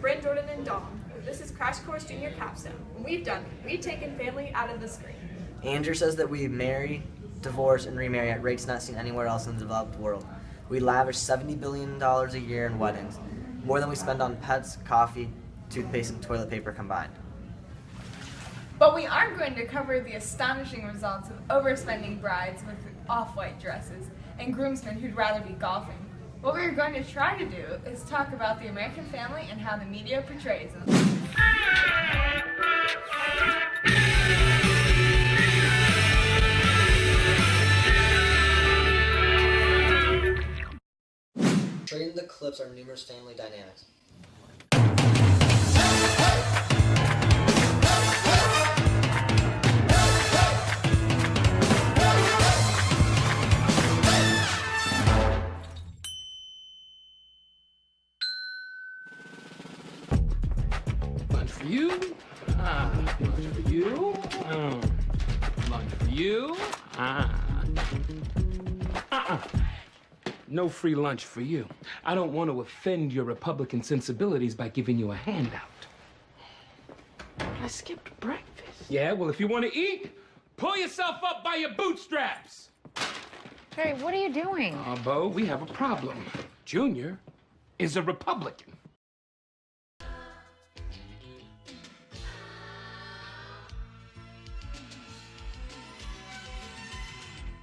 Bryn, Jordan, and Dom. This is Crash Course Junior Capstone. And we've done it. We've taken family out of the screen. Andrew says that we marry, divorce, and remarry at rates not seen anywhere else in the developed world. We lavish $70 billion a year in weddings, more than we spend on pets, coffee, toothpaste, and toilet paper combined. But we aren't going to cover the astonishing results of overspending brides with off-white dresses and groomsmen who'd rather be golfing. What we're going to try to do is talk about the American family and how the media portrays them. Showing the clips are numerous family dynamics. Lunch for you. Lunch for you. Lunch for you. No free lunch for you. I don't want to offend your Republican sensibilities by giving you a handout. I skipped breakfast. Yeah, well, if you want to eat, pull yourself up by your bootstraps. Hey, what are you doing? Bo, we have a problem. Junior is a Republican.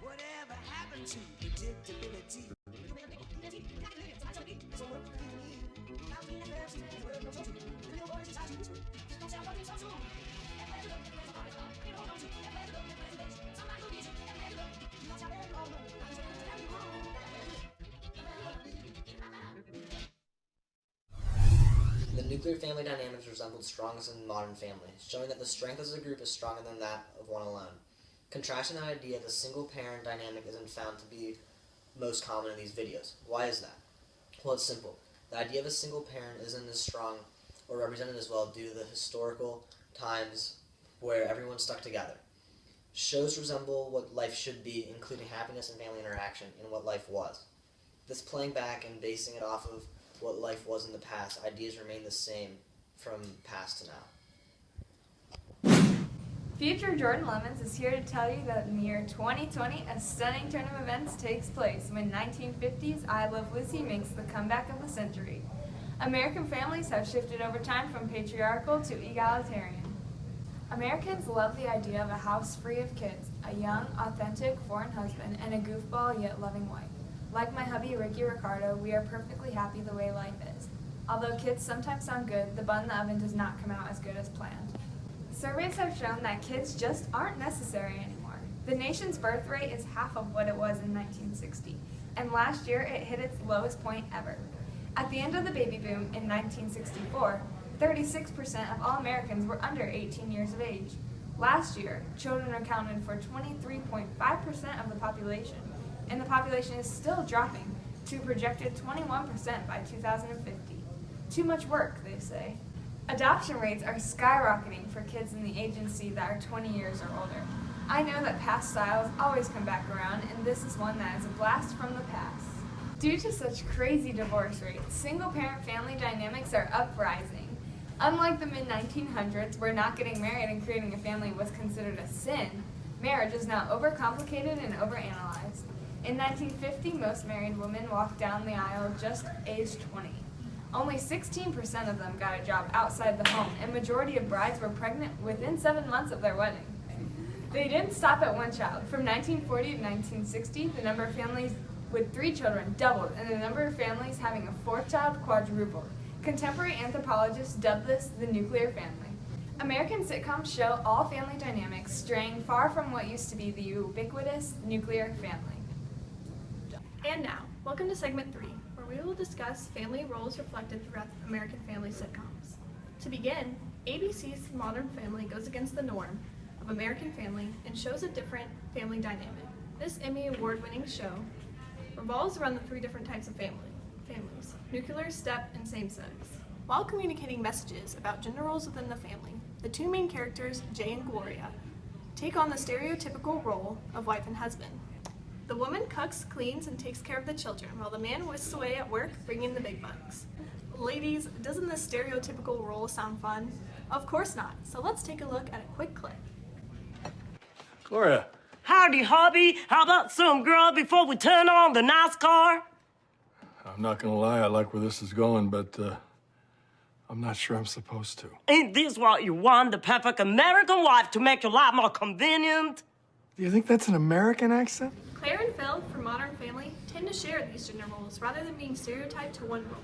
Whatever happened to predictability? The nuclear family dynamics resembled strongest in modern families, showing that the strength as a group is stronger than that of one alone. Contrasting that idea, the single-parent dynamic isn't found to be most common in these videos. Why is that? Well, it's simple. The idea of a single parent isn't as strong or represented as well due to the historical times where everyone stuck together. Shows resemble what life should be, including happiness and family interaction, and what life was. This playing back and basing it off of what life was in the past, ideas remain the same from past to now. Future Jordan Lemons is here to tell you that in the year 2020, a stunning turn of events takes place when 1950s I Love Lucy makes the comeback of the century. American families have shifted over time from patriarchal to egalitarian. Americans love the idea of a house free of kids, a young, authentic foreign husband, and a goofball yet loving wife. Like my hubby Ricky Ricardo, we are perfectly happy the way life is. Although kids sometimes sound good, the bun in the oven does not come out as good as planned. Surveys have shown that kids just aren't necessary anymore. The nation's birth rate is half of what it was in 1960, and last year it hit its lowest point ever. At the end of the baby boom in 1964, 36% of all Americans were under 18 years of age. Last year, children accounted for 23.5% of the population, and the population is still dropping to a projected 21% by 2050. Too much work, they say. Adoption rates are skyrocketing for kids in the agency that are 20 years or older. I know that past styles always come back around, and this is one that is a blast from the past. Due to such crazy divorce rates, single-parent family dynamics are uprising. Unlike the mid-1900s, where not getting married and creating a family was considered a sin, marriage is now overcomplicated and overanalyzed. In 1950, most married women walked down the aisle just aged 20. Only 16% of them got a job outside the home, and majority of brides were pregnant within 7 months of their wedding. They didn't stop at one child. From 1940 to 1960, the number of families with 3 children doubled, and the number of families having a 4th child quadrupled. Contemporary anthropologists dub this the nuclear family. American sitcoms show all family dynamics straying far from what used to be the ubiquitous nuclear family. And now, welcome to segment 3, where we will discuss family roles reflected throughout American family sitcoms. To begin, ABC's Modern Family goes against the norm of American Family and shows a different family dynamic. This Emmy Award-winning show revolves around the 3 different types of families, nuclear, step, and same-sex. While communicating messages about gender roles within the family, the 2 main characters, Jay and Gloria, take on the stereotypical role of wife and husband. The woman cooks, cleans, and takes care of the children, while the man whisks away at work, bringing the big bucks. Ladies, doesn't this stereotypical role sound fun? Of course not. So let's take a look at a quick clip. Gloria. Howdy, hubby. How about some grub before we turn on the NASCAR? I'm not gonna lie, I like where this is going, but I'm not sure I'm supposed to. Ain't this what you want, the perfect American wife to make your life more convenient? Do you think that's an American accent? Claire and Phil from Modern Family tend to share these gender roles rather than being stereotyped to one role.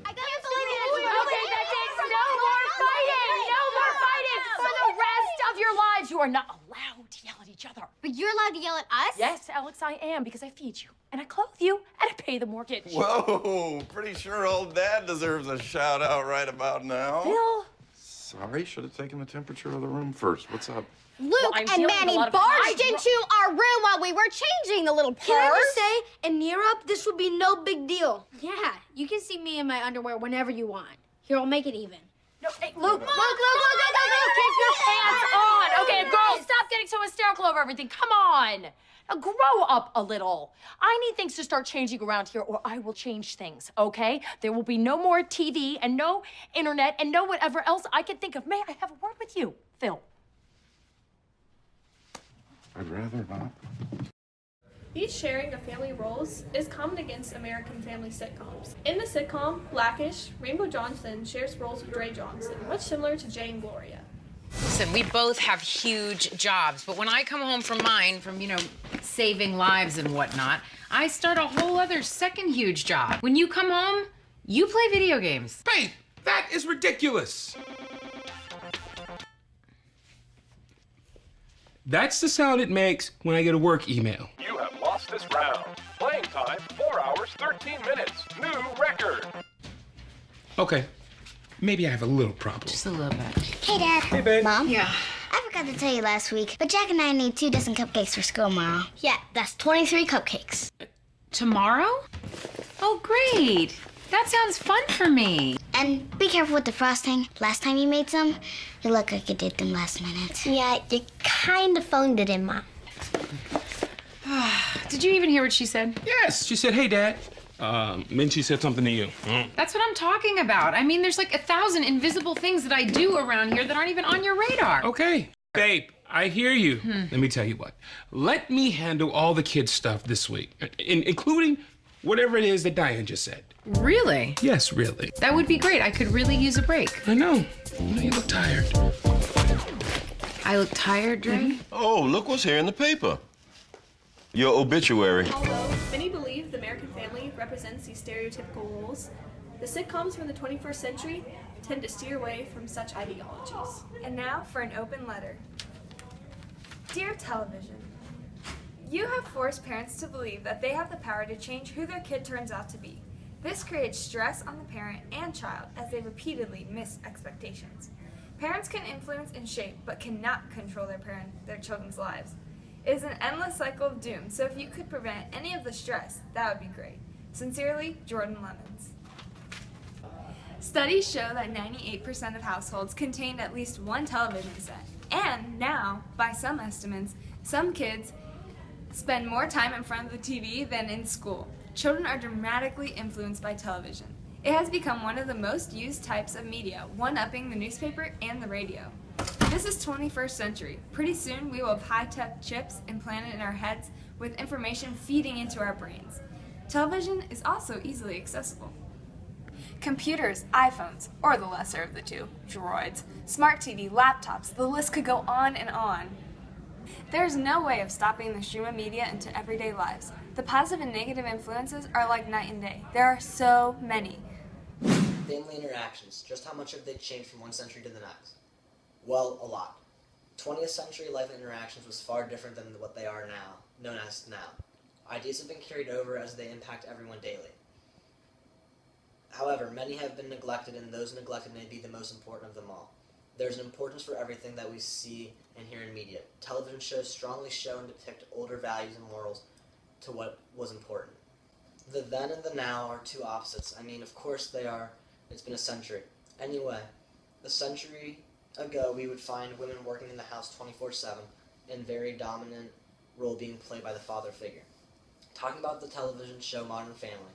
I can't believe it! Okay, that's it. No more fighting! No more fighting! For the rest of your lives, you are not allowed to yell at each other. But you're allowed to yell at us? Yes, Alex, I am, because I feed you, and I clothe you, and I pay the mortgage. Whoa, pretty sure old Dad deserves a shout out right about now. Phil. Sorry, should have taken the temperature of the room first. What's up? Luke I'm and feeling a Manny lot of barged pride. into our room while we were changing, the little Can I pervs. just say, in Europe, this would be no big deal. Yeah, you can see me in my underwear whenever you want. Here, I'll make it even. No, hey, Luke, keep your pants on. Okay, girls, stop getting so hysterical over everything. Come on. Now grow up a little. I need things to start changing around here, or I will change things, okay? There will be no more TV and no internet and no whatever else I can think of. May I have a word with you, Phil? I'd rather not. These sharing of family roles is common against American family sitcoms. In the sitcom Blackish, Rainbow Johnson shares roles with Dre Johnson, much similar to Jay and Gloria. Listen, we both have huge jobs, but when I come home from mine, from, saving lives and whatnot, I start a whole other second huge job. When you come home, you play video games. Babe, that is ridiculous. That's the sound it makes when I get a work email. You have lost this round. Playing time, 4 hours, 13 minutes. New record. Okay, maybe I have a little problem. Just a little bit. Hey, Dad. Hey, babe. Mom? Yeah. I forgot to tell you last week, but Jack and I need 2 dozen cupcakes for school tomorrow. Yeah, that's 23 cupcakes. Tomorrow? Oh, great. That sounds fun for me. And be careful with the frosting. Last time you made some, you look like you did them last minute. Yeah, you kind of phoned it in, Mom. Did you even hear what she said? Yes, she said, hey, Dad. Then she said something to you. That's what I'm talking about. I mean, there's like 1,000 invisible things that I do around here that aren't even on your radar. Okay, babe, I hear you. Let me tell you what. Let me handle all the kids' stuff this week, including whatever it is that Diane just said. Really? Yes, really. That would be great. I could really use a break. I know. You look tired. I look tired, Dre? Oh, look what's here in the paper. Your obituary. Although many believe the American family represents these stereotypical roles, the sitcoms from the 21st century tend to steer away from such ideologies. And now for an open letter. Dear television, you have forced parents to believe that they have the power to change who their kid turns out to be. This creates stress on the parent and child as they repeatedly miss expectations. Parents can influence and shape, but cannot control their children's lives. It is an endless cycle of doom, so if you could prevent any of the stress, that would be great. Sincerely, Jordan Lemons. Studies show that 98% of households contained at least one television set. And now, by some estimates, some kids spend more time in front of the TV than in school. Children are dramatically influenced by television. It has become one of the most used types of media, one-upping the newspaper and the radio. This is 21st century. Pretty soon we will have high-tech chips implanted in our heads with information feeding into our brains. Television is also easily accessible. Computers, iPhones, or the lesser of the two, droids, smart TV, laptops, the list could go on and on. There's no way of stopping the stream of media into everyday lives. The positive and negative influences are like night and day. There are so many. Family interactions, just how much have they changed from one century to the next? Well, a lot. 20th century life interactions was far different than what they are now, known as now. Ideas have been carried over as they impact everyone daily. However, many have been neglected, and those neglected may be the most important of them all. There's an importance for everything that we see and hear in media. Television shows strongly show and depict older values and morals to what was important. The then and the now are two opposites. I mean, of course they are. It's been a century. Anyway, a century ago we would find women working in the house 24/7 and very dominant role being played by the father figure. Talking about the television show Modern Family,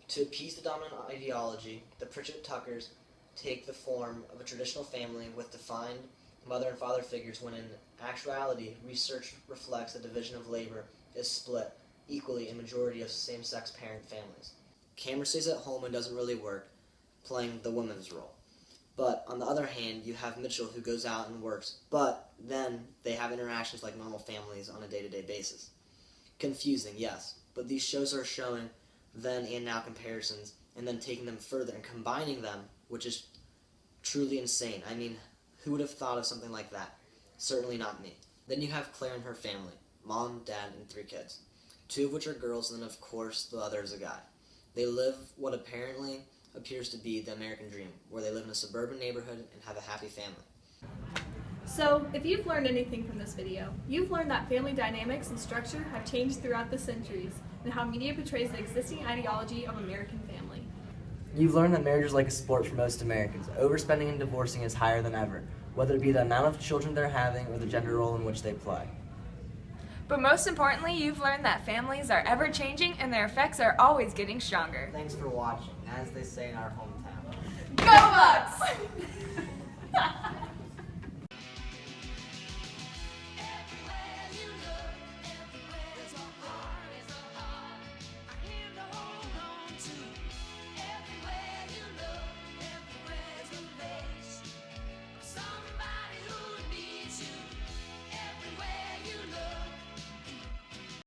To appease the dominant ideology, the Pritchett Tuckers take the form of a traditional family with defined mother and father figures when in actuality, research reflects the division of labor is split equally in majority of same-sex parent families. Cameron stays at home and doesn't really work, playing the woman's role. But on the other hand, you have Mitchell who goes out and works, but then they have interactions like normal families on a day-to-day basis. Confusing, yes, but these shows are showing then and now comparisons and then taking them further and combining them, which is truly insane. I mean, who would have thought of something like that? Certainly not me. Then you have Claire and her family, mom, dad, and 3 kids, 2 of which are girls, and then of course the other is a guy. They live what apparently appears to be the American dream, where they live in a suburban neighborhood and have a happy family. So, if you've learned anything from this video, you've learned that family dynamics and structure have changed throughout the centuries, and how media portrays the existing ideology of American family. You've learned that marriage is like a sport for most Americans. Overspending and divorcing is higher than ever, whether it be the amount of children they're having or the gender role in which they play. But most importantly, you've learned that families are ever changing and their effects are always getting stronger. Thanks for watching, as they say in our hometown. Go Bucks!